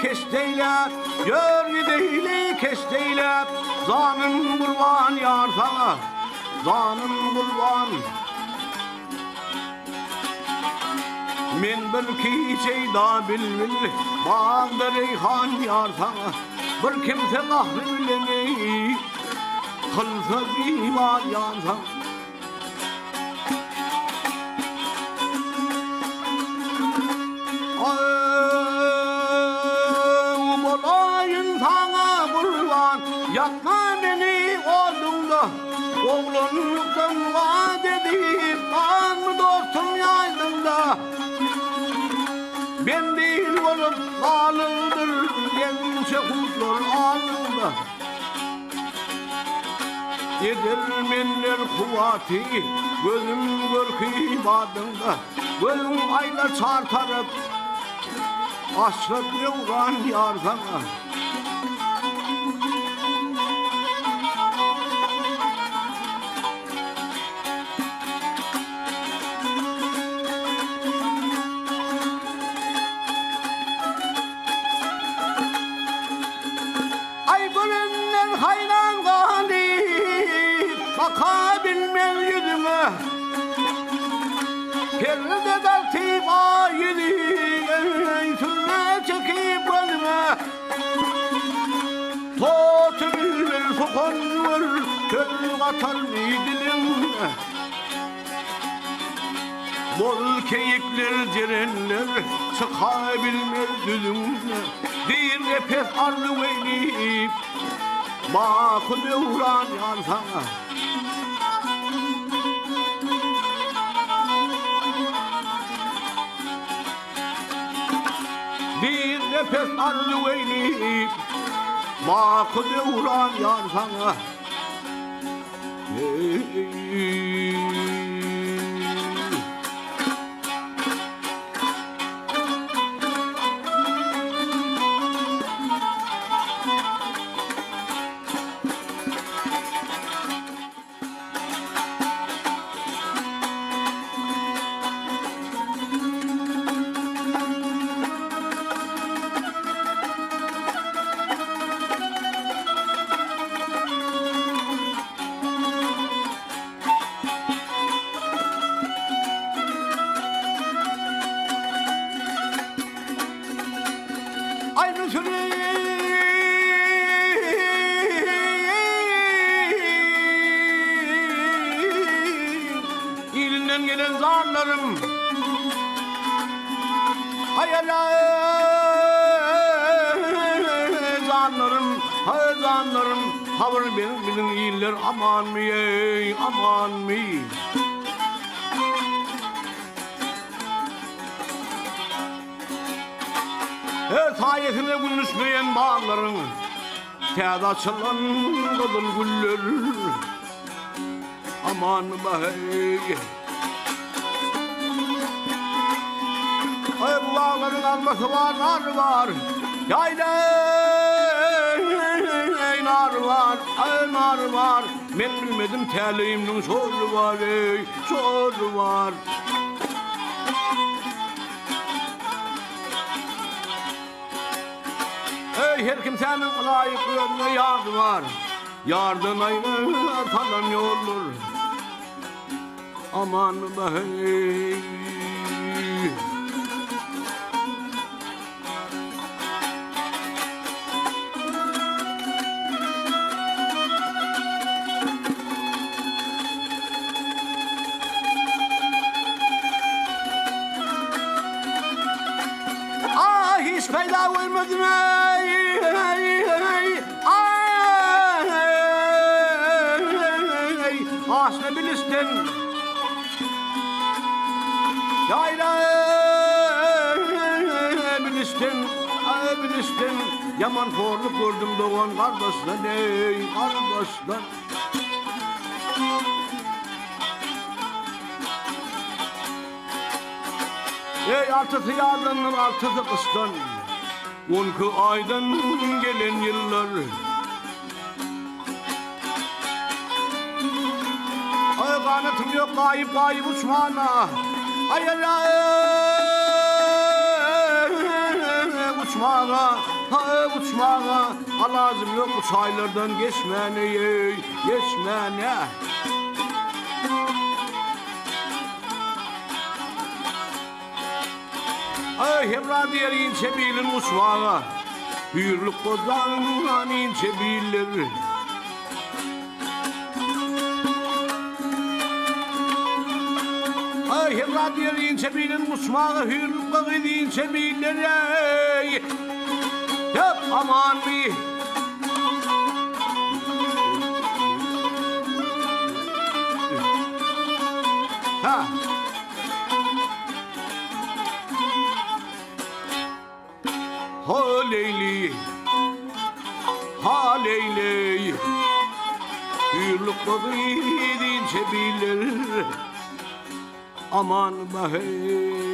Kesteyle, gör değil kesteyle, zanım kurban yar sana, zanım kurban. Men bir şey da bilmil, bağda reyhan yar sana, bir kimse kahri bilemey, kılsa divar yar sana. Yakma beni oğlumda, oğlunluktan vaat edip kan mı dostum yaydımda. Ben değil olup ağlıdır, gençe kuşlar ağlımda. Yedirmenler kuvveti, gözüm görkü ibadında. Gözüm ayla çartarıp, aşret yavran yar sana. Hayran galip bakabilmem yüzüme, perde daltıp ayını sürme çekip gözüme. Totu bilmem sokan var, köl katar mı dilimle. Bol keyikler cerenler çıkabilmez düzümle. Bir nefes ardı veynip bakın devran yar sana. Bir nefes arzu eyleyip bakın devran yar sana. Aynı süre ilinden gelen zanlarım zanlarım haber benim iller aman mı ey aman mı. Sayesinde konuşmayan bağların tez açılan kadın güller aman hey. Ay bu bağların alması var, nar var. Yayla nar var, ay nar var. Ben bilmedim teleyimnin soru var ey, soru var. Her kimsenin layık yoluna yardım var. Yardım ayına falan yoldur. Aman be hey. Hiç fayda olmadı mı? Aslında bilirsin. Yayla bilirsin. Bilirsin. Yaman korluk gördüm doğan kardeşler ey kardeşler. Ey artısı yağdanın artısı kıştan, 12 aydan gelen yıllar. Ay kanatım yok kayıp kayıp uçmana. Ay ay ay uçmana. Ha uçmana. Alazım yok bu çaylardan geçmene ey geçmene. Ay hemra diğer ince bilin uçmana. Hürlük kozanın ince bilir. Ay hemra diğer ince bilin uçmana. Hürlük kozanın ince bilir. Hep aman bir. Ha. Ha Leyli, ha Leyli, hürlük bakı deyince bilir. Aman be hey.